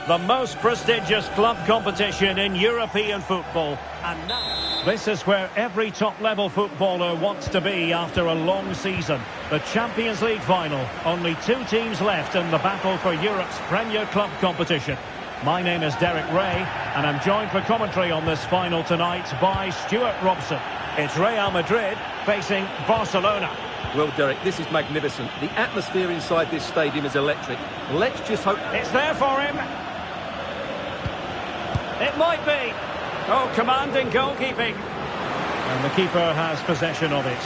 the most prestigious club competition in European football. And now, this is where every top-level footballer wants to be after a long season. The Champions League final. Only 2 teams left in the battle for Europe's Premier Club competition. My name is Derek Ray, and I'm joined for commentary on this final tonight by Stuart Robson. It's Real Madrid facing Barcelona. Well, Derek, this is magnificent. The atmosphere inside this stadium is electric. Let's just hope... It's there for him. It might be. Oh, commanding goalkeeping. And the keeper has possession of it.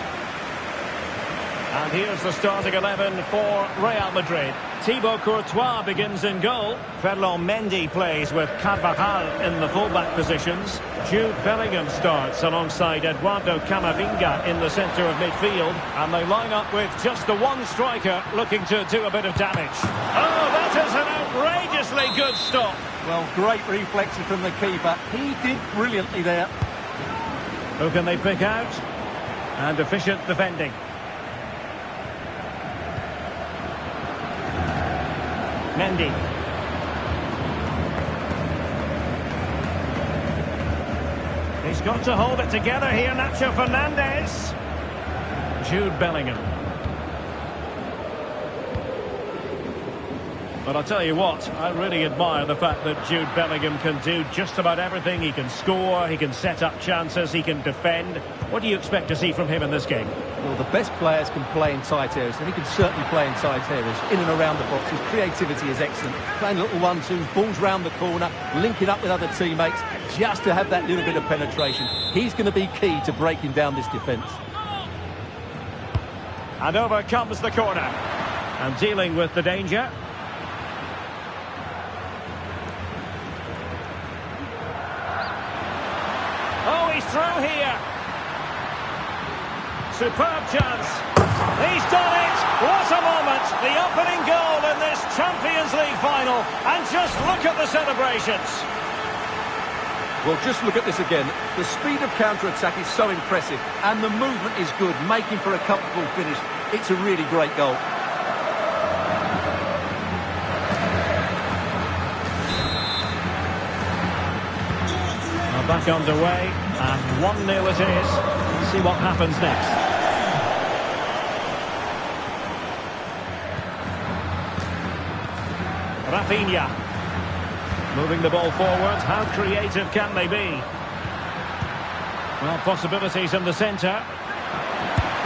And here's the starting 11 for Real Madrid. Thibaut Courtois begins in goal. Ferland Mendy plays with Carvajal in the fullback positions. Jude Bellingham starts alongside Eduardo Camavinga in the centre of midfield. And they line up with just the one striker looking to do a bit of damage. Oh, that is an outrageously good stop. Well, great reflexes from the keeper. He did brilliantly there. Who can they pick out? And efficient defending. Mendy. He's got to hold it together here, Nacho Fernandez. Jude Bellingham. But I'll tell you what, I really admire the fact that Jude Bellingham can do just about everything. He can score, he can set up chances, he can defend. What do you expect to see from him in this game? Well, the best players can play in tight areas, and he can certainly play in tight areas, in and around the box. His creativity is excellent. Playing little 1-2s, balls round the corner, linking up with other teammates, just to have that little bit of penetration. He's going to be key to breaking down this defence. And over comes the corner. And dealing with the danger. Oh, he's through here. Superb chance. He's done it. What a moment. The opening goal in this Champions League final. And just look at the celebrations. Well, just look at this again. The speed of counter-attack is so impressive. And the movement is good, making for a comfortable finish. It's a really great goal. Back underway, and 1-0 it is. Let's see what happens next. Rafinha. Moving the ball forward. How creative can they be? Well, possibilities in the centre.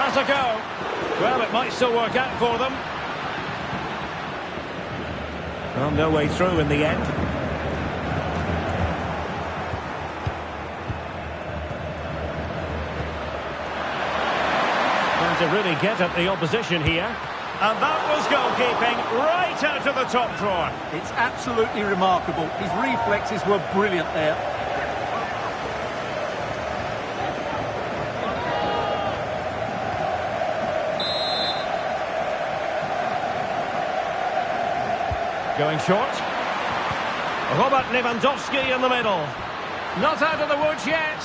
Has a go. Well, it might still work out for them. Well, no way through in the end. To really get at the opposition here. And that was goalkeeping right out of the top drawer. It's absolutely remarkable. His reflexes were brilliant there. Going short. Robert Lewandowski in the middle. Not out of the woods yet.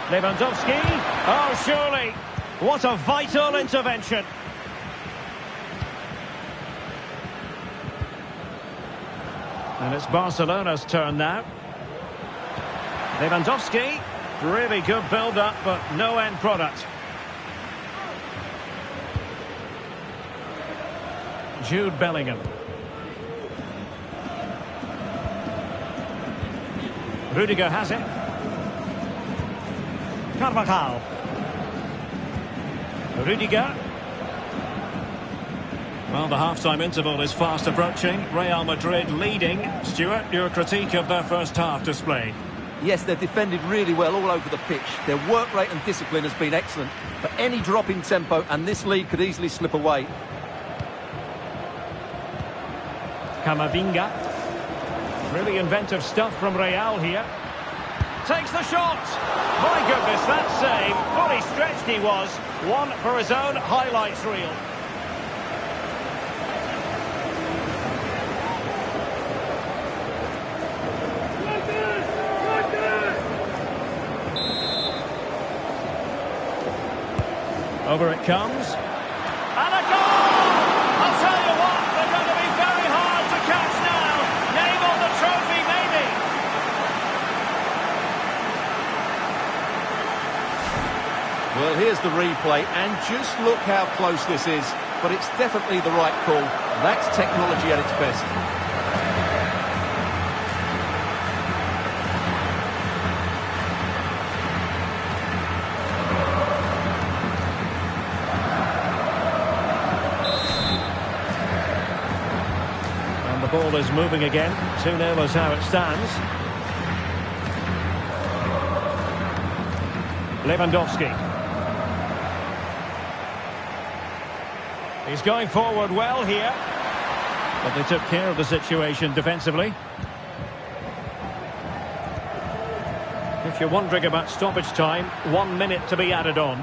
Lewandowski. Oh, surely. What a vital intervention. And it's Barcelona's turn now. Lewandowski. Really good build-up, but no end product. Jude Bellingham. Rudiger has it. Carvajal. Rudiger. Well, the half-time interval is fast approaching. Real Madrid leading. Stuart, your critique of their first half display. Yes, they've defended really well all over the pitch. Their work rate and discipline has been excellent. But any drop in tempo and this lead could easily slip away. Camavinga. Really inventive stuff from Real here. Takes the shot. My goodness, that save. Fully stretched he was. One for his own highlights reel. Over it comes. And a goal! I'll tell you what, they're going to be very hard to catch now. Name on the trophy. Well, here's the replay, and just look how close this is. But it's definitely the right call. That's technology at its best. And the ball is moving again. 2-0 is how it stands. Lewandowski. He's going forward well here. But they took care of the situation defensively. If you're wondering about stoppage time, 1 minute to be added on.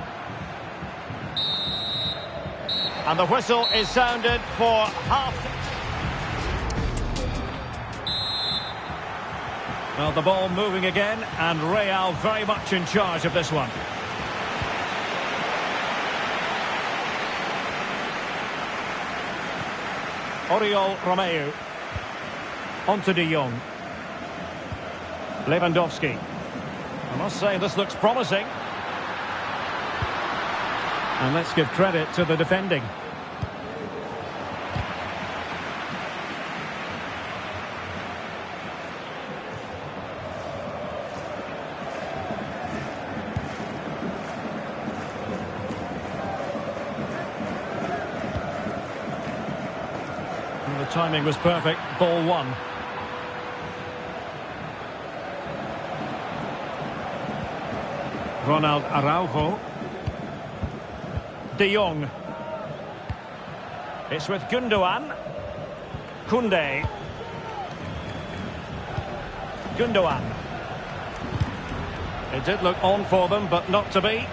And the whistle is sounded for half. Well, the ball moving again, and Real very much in charge of this one. Oriol Romeu. On to De Jong. Lewandowski. I must say this looks promising. And let's give credit to the defending. The timing was perfect. Ball one. Ronald Araujo. De Jong. It's with Gundogan. Koundé. Gundogan. It did look on for them, but not to be.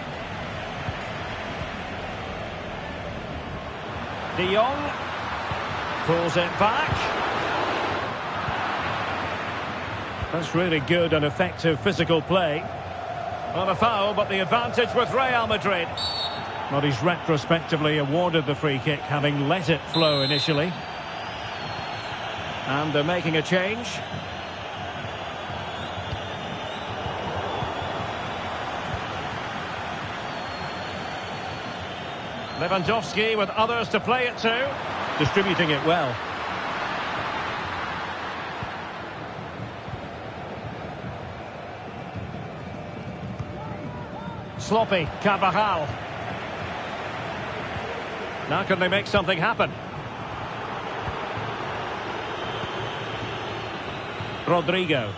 De Jong. Pulls it back. That's really good and effective physical play. Not a foul, but the advantage with Real Madrid. But he's retrospectively awarded the free kick, having let it flow initially. And they're making a change. Lewandowski with others to play it to. Distributing it well. Sloppy, Carvajal. Now can they make something happen? Rodrigo.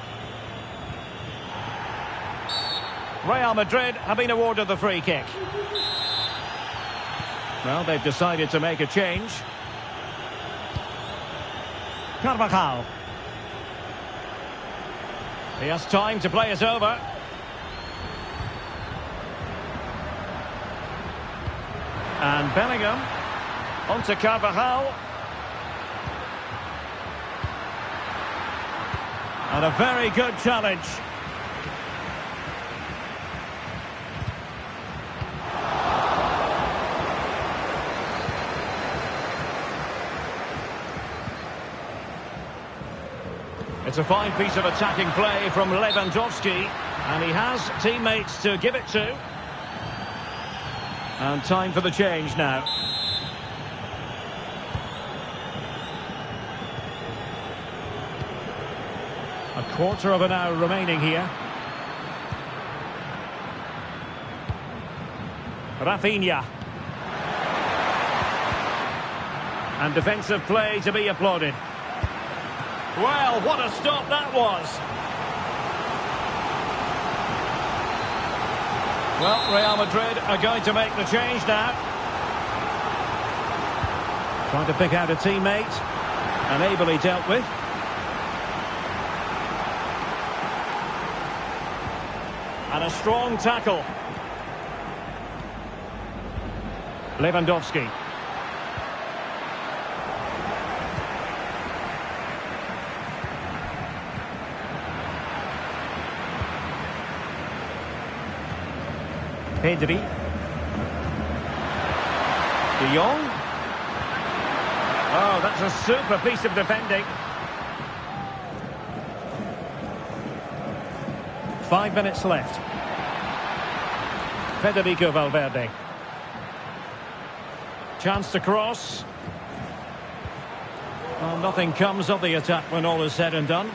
Real Madrid have been awarded the free kick. Well, they've decided to make a change. Carvajal. He has time to play it over. And Bellingham. On to Carvajal. And a very good challenge. It's a fine piece of attacking play from Lewandowski, and he has teammates to give it to. And time for the change now. A quarter of an hour remaining here. Rafinha. And defensive play to be applauded. Well, what a stop that was. Well, Real Madrid are going to make the change now. Trying to pick out a teammate. And ably dealt with. And a strong tackle. Lewandowski. Pedri. De Jong. Oh, that's a super piece of defending. 5 minutes left. Federico Valverde. Chance to cross. Well, nothing comes of the attack when all is said and done.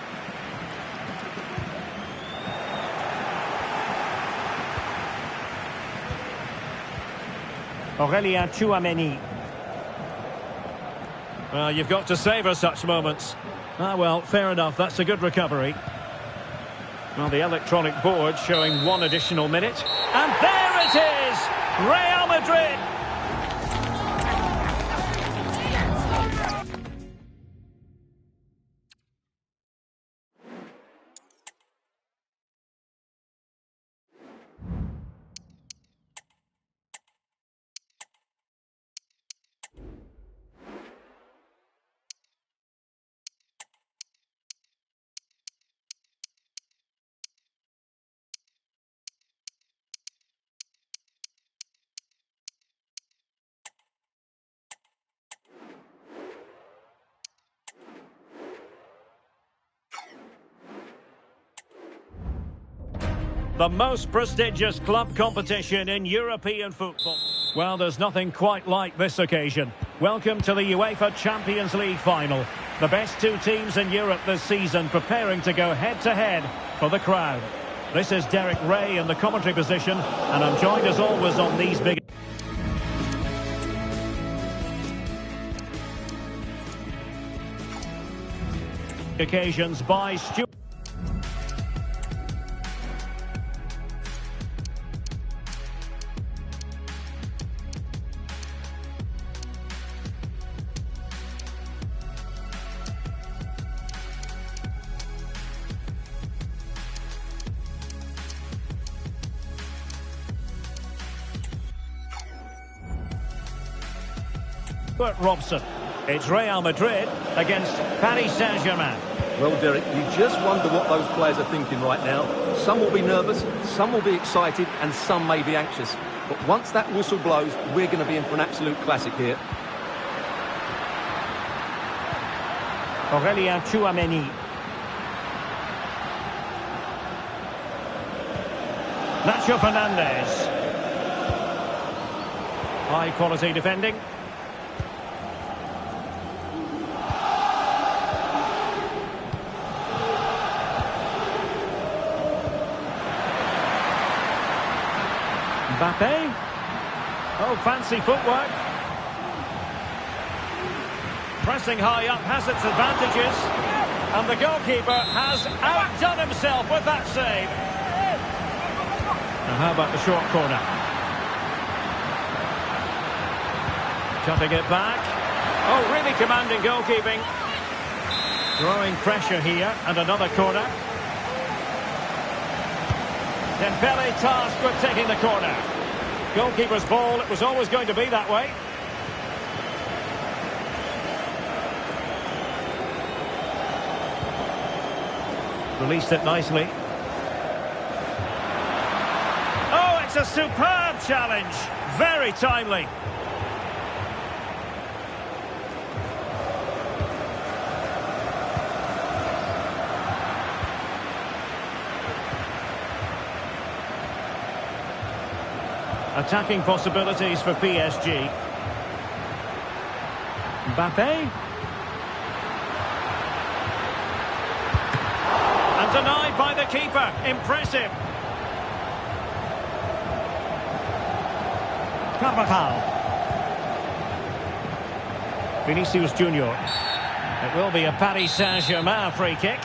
Aurélien Tchouameni. Well, you've got to savour such moments. Ah, well, fair enough. That's a good recovery. Well, the electronic board showing 1 additional minute. And there it is! Real Madrid! The most prestigious club competition in European football. Well, there's nothing quite like this occasion. Welcome to the UEFA Champions League final. The best 2 teams in Europe this season preparing to go head-to-head for the crown. This is Derek Ray in the commentary position, and I'm joined as always on these big occasions by Stuart. Robson. It's Real Madrid against Paris Saint-Germain. Well, Derek, you just wonder what those players are thinking right now. Some will be nervous, some will be excited, and some may be anxious. But once that whistle blows, we're going to be in for an absolute classic here. Aurélien Tchouameni. Nacho Fernandez. High quality defending. Mbappe. Oh, fancy footwork. Pressing high up has its advantages. And the goalkeeper has outdone himself with that save. And how about the short corner? Cutting it back. Oh, really commanding goalkeeping. Growing pressure here, and another corner. Dembele tasked with taking the corner. Goalkeeper's ball, it was always going to be that way. Released it nicely. Oh, it's a superb challenge. Very timely. Attacking possibilities for PSG. Mbappe. And denied by the keeper. Impressive. Carvajal. Vinicius Junior. It will be a Paris Saint-Germain free kick.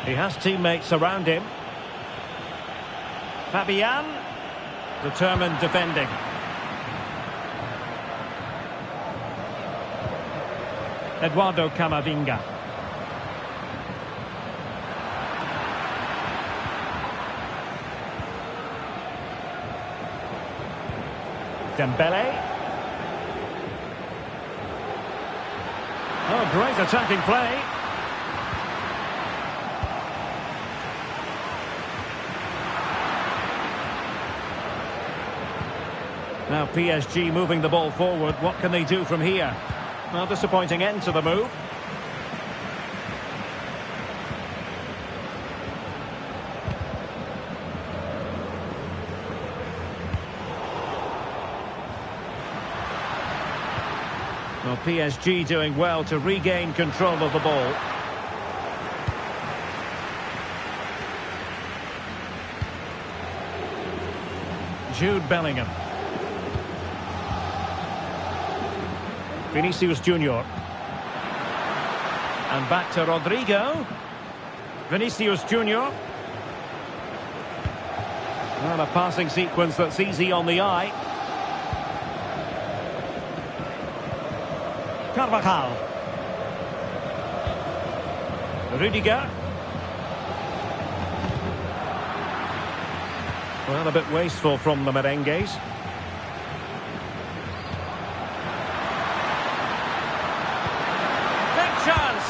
He has teammates around him. Fabian, determined defending. Eduardo Camavinga. Dembele. Oh, great attacking play. Now PSG moving the ball forward. What can they do from here? Well, disappointing end to the move. Well, PSG doing well to regain control of the ball. Jude Bellingham. Vinicius Junior. And back to Rodrigo. Vinicius Junior. Well, a passing sequence that's easy on the eye. Carvajal. Rudiger. Well, a bit wasteful from the merengues. Big chance!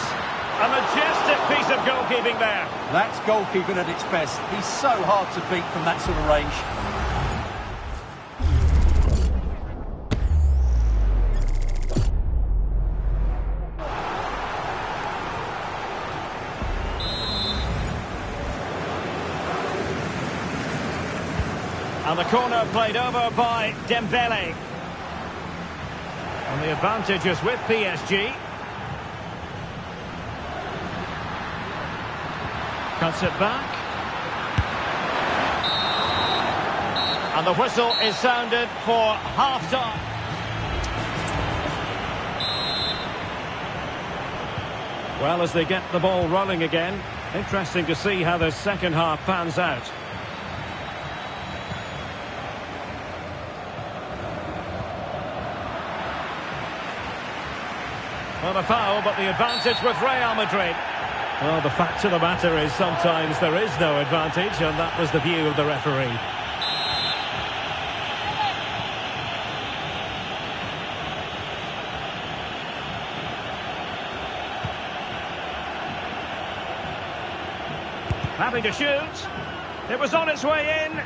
A majestic piece of goalkeeping there. That's goalkeeping at its best. He's so hard to beat from that sort of range. And the corner played over by Dembele. And the advantage is with PSG. Cuts it back. And the whistle is sounded for half-time. Well, as they get the ball rolling again, interesting to see how the second half pans out. Well, a foul, but the advantage with Real Madrid. Well, the fact of the matter is sometimes there is no advantage, and that was the view of the referee. Having to shoot. It was on its way in.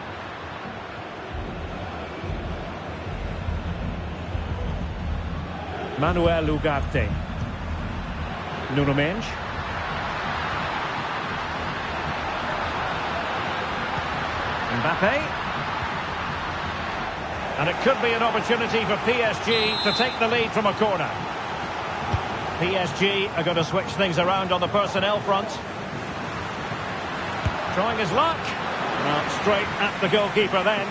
Manuel Ugarte. Nuno Mendes. Mbappe. And it could be an opportunity for PSG to take the lead from a corner. PSG are going to switch things around on the personnel front. Trying his luck. Well, straight at the goalkeeper then.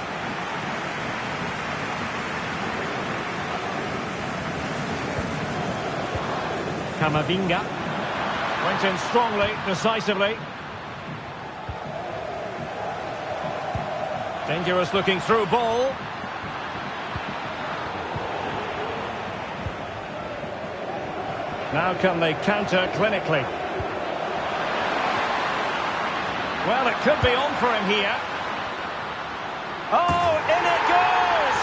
Camavinga. Went in strongly, decisively. Dangerous looking through ball. Now can they counter clinically? Well, it could be on for him here. Oh, in it goes!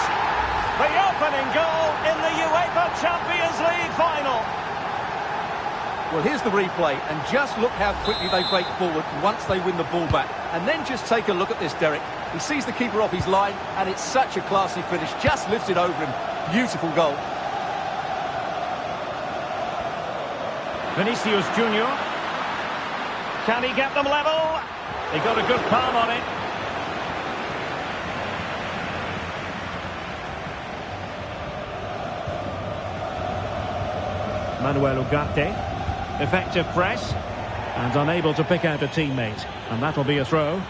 The opening goal in the UEFA Champions League final. Well, here's the replay, and just look how quickly they break forward once they win the ball back. And then just take a look at this, Derek. He sees the keeper off his line, and it's such a classy finish. Just lifts it over him. Beautiful goal. Vinicius Junior. Can he get them level? He got a good palm on it. Manuel Ugarte. Effective press. And unable to pick out a teammate. And that'll be a throw.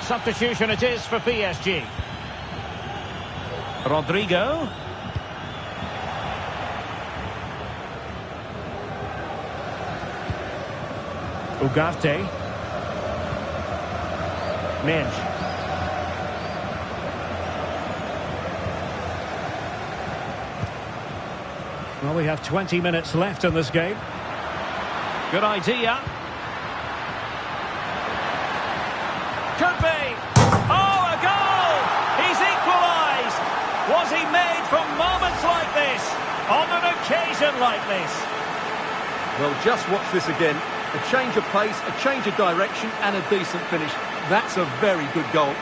Substitution it is for PSG. Rodrigo. Ugarte. Mendes. Well, we have 20 minutes left in this game. Good idea. Could be. Oh, a goal! He's equalised. Was he made from moments like this? On an occasion like this? Well, just watch this again. A change of pace, a change of direction, and a decent finish. That's a very good goal.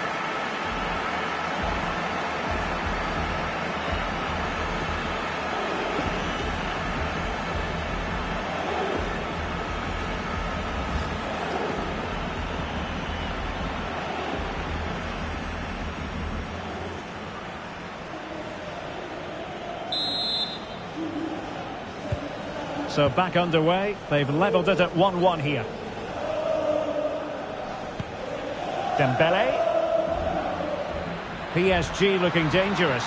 So back underway. They've levelled it at 1-1 here. Dembele. PSG looking dangerous.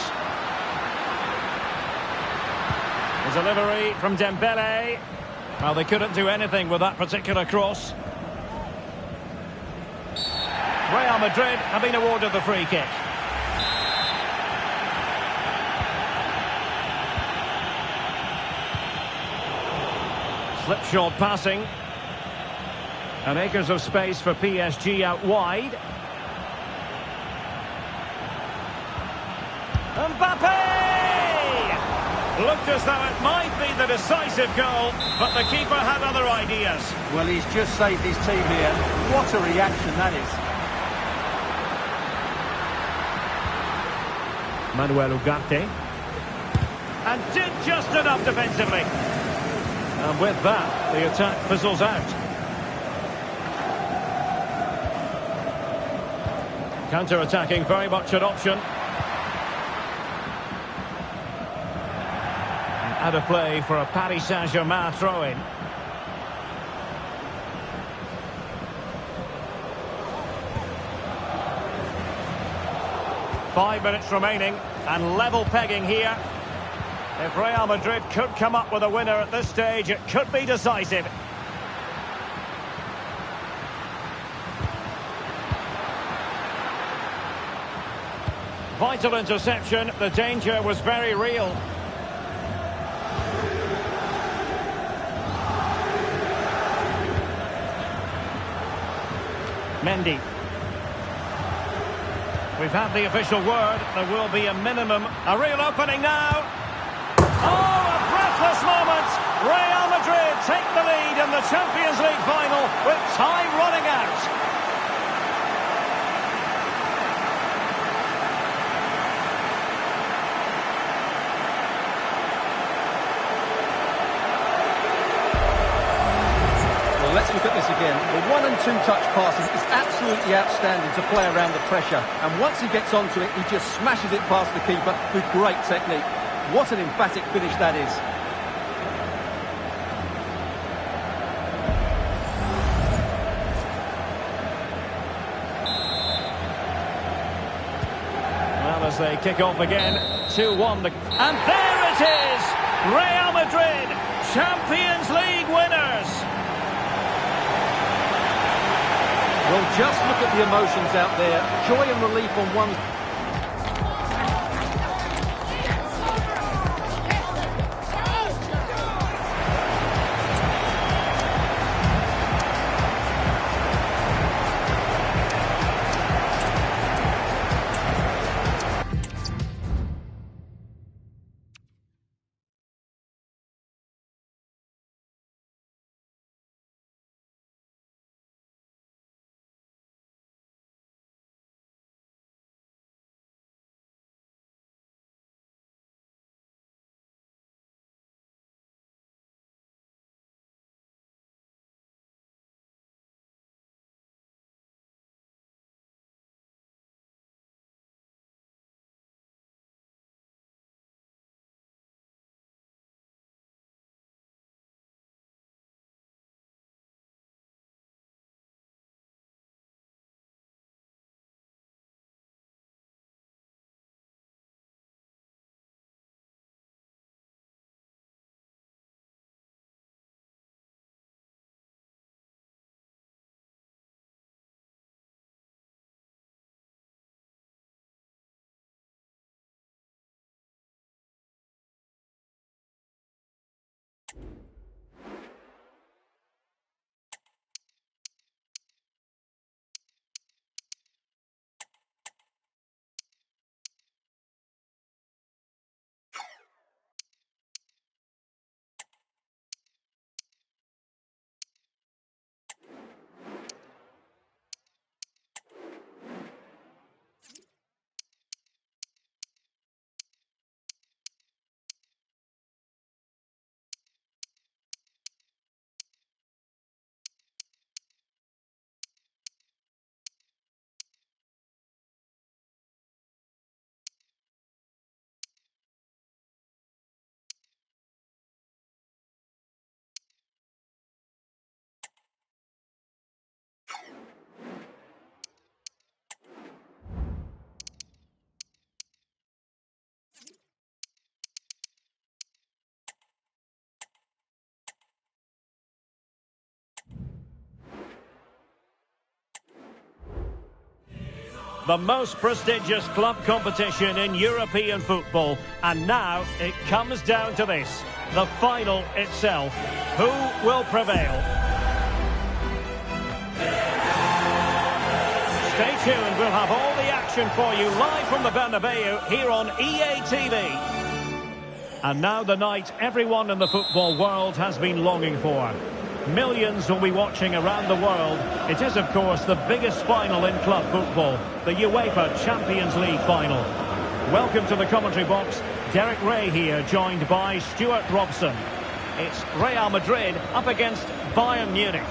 The delivery from Dembele. Well, they couldn't do anything with that particular cross. Real Madrid have been awarded the free kick. Slipshod passing. And acres of space for PSG out wide. Mbappe! Looked as though it might be the decisive goal, but the keeper had other ideas. Well, he's just saved his team here. What a reaction that is. Manuel Ugarte. And did just enough defensively. And with that, the attack fizzles out. Counter-attacking, very much an option. Out of play for a Paris Saint-Germain throw-in. Five minutes remaining, and level pegging here. If Real Madrid could come up with a winner at this stage, it could be decisive. Vital interception, the danger was very real. Mendy. We've had the official word. There will be a minimum. A real opening now. Oh, a breathless moment. Real Madrid take the lead in the Champions League final with time running out. Let's look at this again. The 1- and 2-touch passing is absolutely outstanding to play around the pressure. And once he gets onto it, he just smashes it past the keeper with great technique. What an emphatic finish that is. Well, as they kick off again, 2-1. And there it is! Real Madrid, Champions League winners! Well, just look at the emotions out there. Joy and relief on one the most prestigious club competition in European football. And now it comes down to this, the final itself. Who will prevail? Stay tuned, we'll have all the action for you live from the Bernabeu here on EA TV. And now the night everyone in the football world has been longing for. Millions will be watching around the world. It is, of course, the biggest final in club football, the UEFA Champions League final. Welcome to the commentary box. Derek Ray here, joined by Stuart Robson. It's Real Madrid up against Bayern Munich.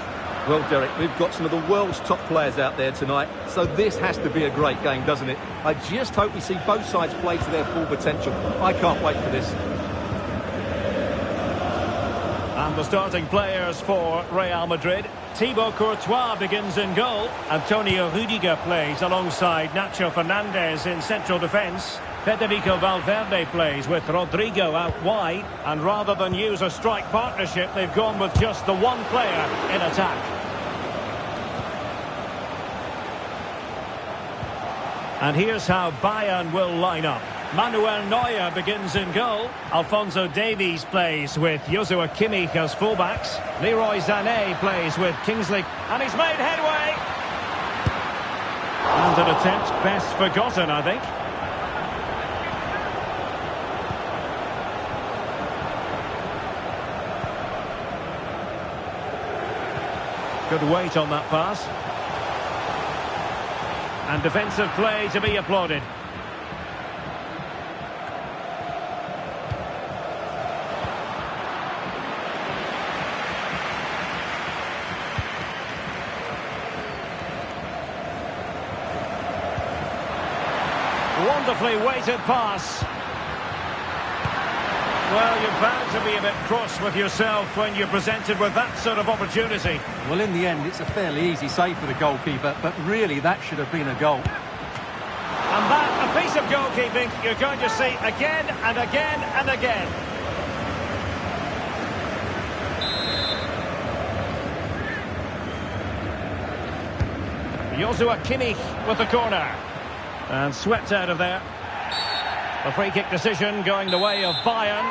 Well, Derek, we've got some of the world's top players out there tonight, so this has to be a great game, doesn't it? I just hope we see both sides play to their full potential. I can't wait for this. And the starting players for Real Madrid. Thibaut Courtois begins in goal. Antonio Rudiger plays alongside Nacho Fernandez in central defence. Federico Valverde plays with Rodrigo out wide. And rather than use a strike partnership, they've gone with just the one player in attack. And here's how Bayern will line up. Manuel Neuer begins in goal. Alphonso Davies plays with Joshua Kimmich as fullbacks. Leroy Sané plays with Kingsley. And he's made headway. And an attempt best forgotten, I think. Good weight on that pass. And defensive play to be applauded. Wonderfully weighted pass. Well, you're bound to be a bit cross with yourself when you're presented with that sort of opportunity. Well, in the end, it's a fairly easy save for the goalkeeper, but really that should have been a goal. And that, a piece of goalkeeping you're going to see again and again and again. Joshua Kimmich with the corner. And swept out of there. A free kick decision going the way of Bayern.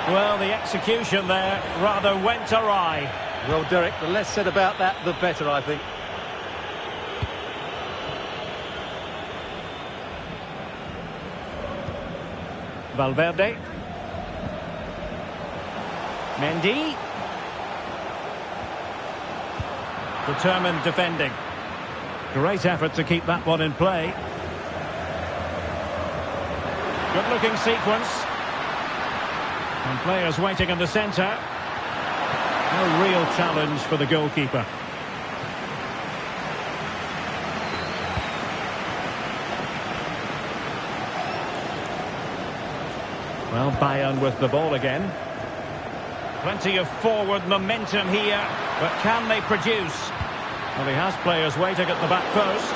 Well, the execution there rather went awry. Well, Derek, the less said about that, the better, I think. Valverde. Mendy. Determined defending. Great effort to keep that one in play. Good looking sequence. And players waiting in the centre. No real challenge for the goalkeeper. Well, Bayern with the ball again. Plenty of forward momentum here, but can they produce? Well, he has players waiting at the back post,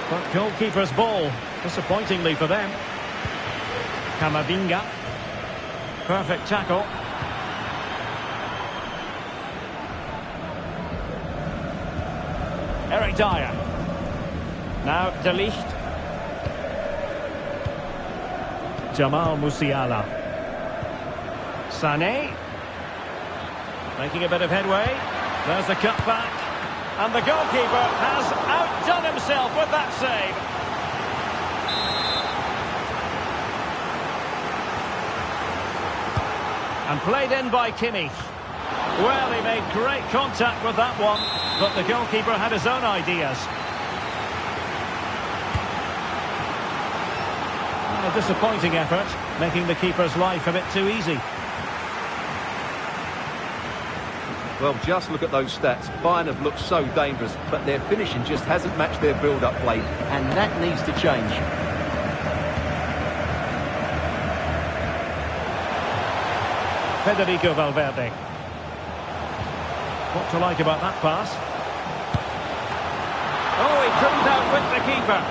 but goalkeeper's ball, disappointingly for them. Camavinga. Perfect tackle. Eric Dyer. Now De Ligt. Jamal Musiala. Sané. Making a bit of headway. There's the cutback. And the goalkeeper has outdone himself with that save. And played in by Kimmich. Well, he made great contact with that one, but the goalkeeper had his own ideas. A disappointing effort, making the keeper's life a bit too easy. Well, just look at those stats. Bayern have looked so dangerous, but their finishing just hasn't matched their build-up play, and that needs to change. Federico Valverde. What to like about that pass? Oh, he couldn't outwit the keeper.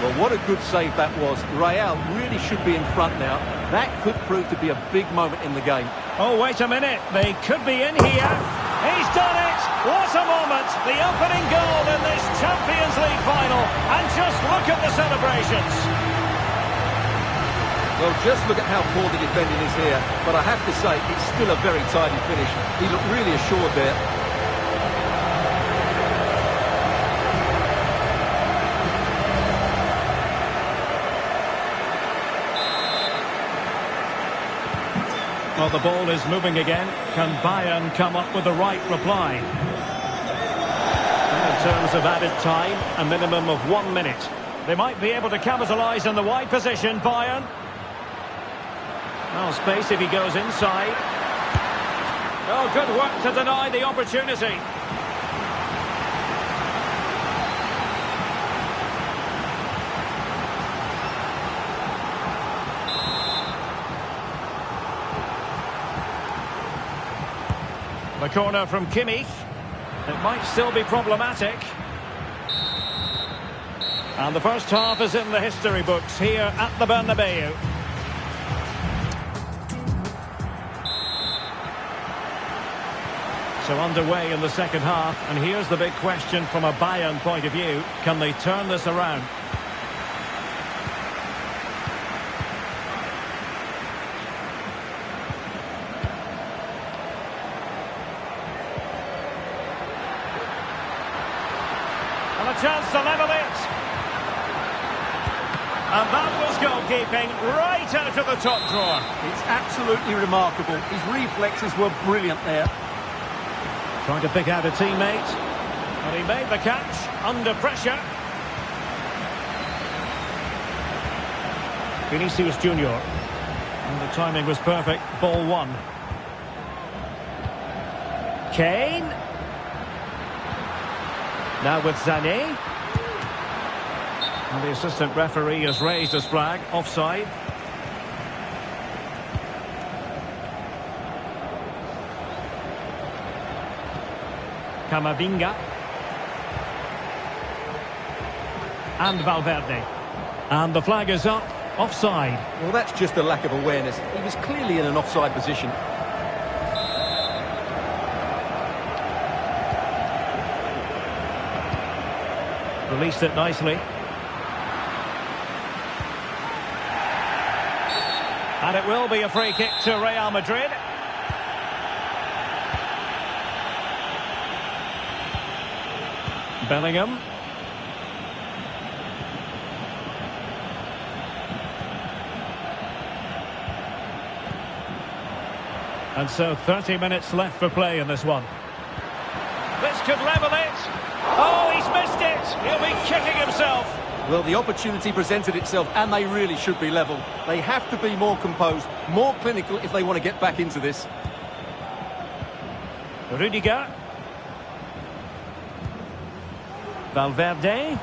Well, what a good save that was. Real really should be in front now. That could prove to be a big moment in the game. Oh, wait a minute. They could be in here. He's done it. What a moment. The opening goal in this Champions League final. And just look at the celebrations. Well, just look at how poor the defending is here. But I have to say, it's still a very tidy finish. He looked really assured there. Well, the ball is moving again. Can Bayern come up with the right reply? In terms of added time, a minimum of 1 minute. They might be able to capitalise on the wide position, Bayern. Well, space if he goes inside. Oh, good work to deny the opportunity. The corner from Kimmich. It might still be problematic. And the first half is in the history books here at the Bernabeu. So underway in the second half, and here's the big question from a Bayern point of view. Can they turn this around? And a chance to level it. And that was goalkeeping right out of the top drawer. It's absolutely remarkable. His reflexes were brilliant there. Trying to pick out a teammate. And he made the catch under pressure. Vinicius Junior. And the timing was perfect. Ball one. Kane. Now with Sané. And the assistant referee has raised his flag. Offside. Camavinga. And Valverde. And the flag is up. Offside. Well, that's just a lack of awareness. He was clearly in an offside position. Released it nicely. And it will be a free kick to Real Madrid. Bellingham. And so 30 minutes left for play in this one. This could level it. Oh, he's missed it. He'll be kicking himself. Well, the opportunity presented itself, and they really should be level. They have to be more composed, more clinical if they want to get back into this. Rudiger. Valverde.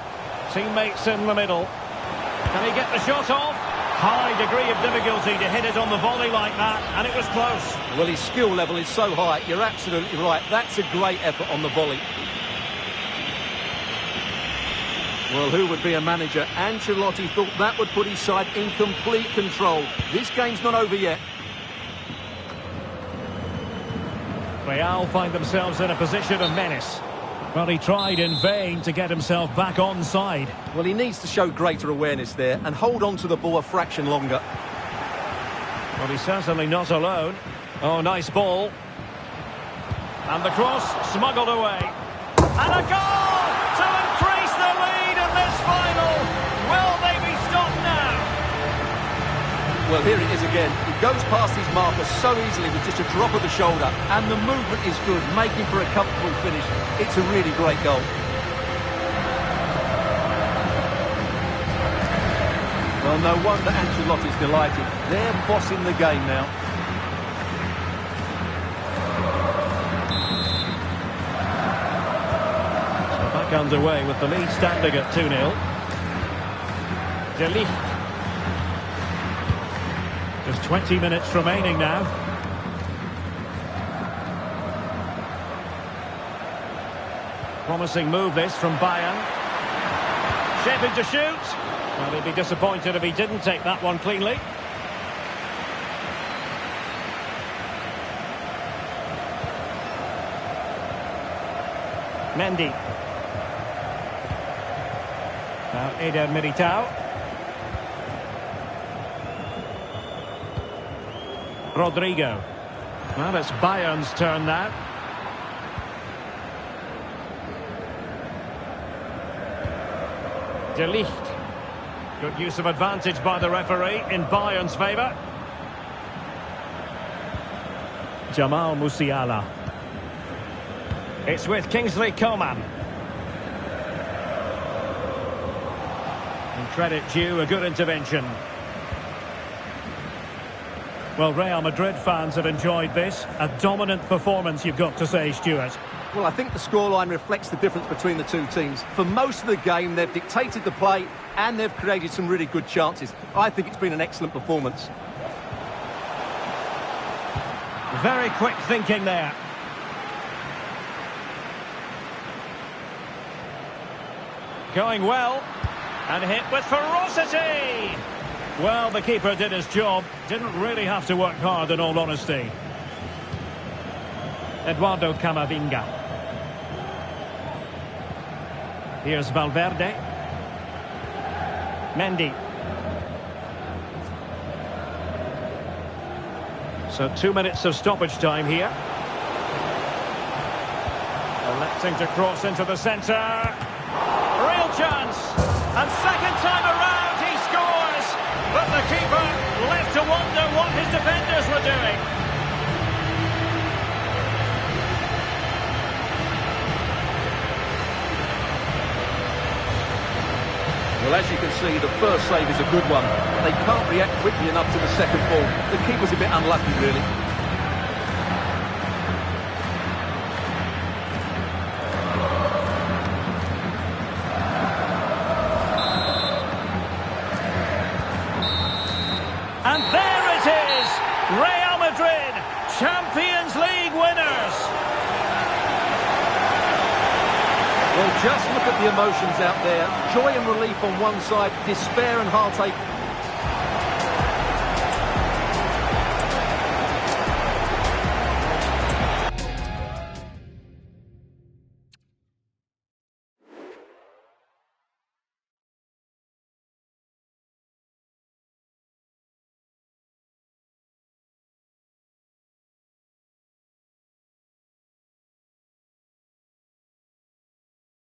Teammates in the middle. Can he get the shot off? High degree of difficulty to hit it on the volley like that, and it was close. Well, his skill level is so high, you're absolutely right. That's a great effort on the volley. Well, who would be a manager? Ancelotti thought that would put his side in complete control. This game's not over yet. Real find themselves in a position of menace. Well, he tried in vain to get himself back onside. Well, he needs to show greater awareness there and hold on to the ball a fraction longer. Well, he's certainly not alone. Oh, nice ball. And the cross smuggled away. And a goal to increase the lead in this final. Will they be stopped now? Well, here it is again. He goes past his marker so easily with just a drop of the shoulder. And the movement is good, making for a comfortable finish. It's a really great goal. Well, no wonder Ancelotti's delighted. They're bossing the game now. So back underway with the lead standing at 2-0. De Ligt. Just 20 minutes remaining now. Promising move this from Bayern. Shaping to shoot. Well, he'd be disappointed if he didn't take that one cleanly. Mendy. Now Eder Militao. Rodrigo. Well, it's Bayern's turn now. De Ligt. Good use of advantage by the referee in Bayern's favour. Jamal Musiala. It's with Kingsley Coman. And credit due, a good intervention. Well, Real Madrid fans have enjoyed this. A dominant performance, you've got to say, Stuart. Well, I think the scoreline reflects the difference between the two teams. For most of the game, they've dictated the play and they've created some really good chances. I think it's been an excellent performance. Very quick thinking there. Going well, and hit with ferocity. Well, the keeper did his job. Didn't really have to work hard, in all honesty. Eduardo Camavinga. Here's Valverde. Mendy. So 2 minutes of stoppage time here. Electing to cross into the centre. Real chance. And second time around he scores. But the keeper left to wonder what his defenders were doing. Well, as you can see, the first save is a good one. They can't react quickly enough to the second ball. The keeper's a bit unlucky, really. And there it is! Real Madrid, Champions League winners! Well, just look at the emotions out there. Joy and relief on one side, despair and heartache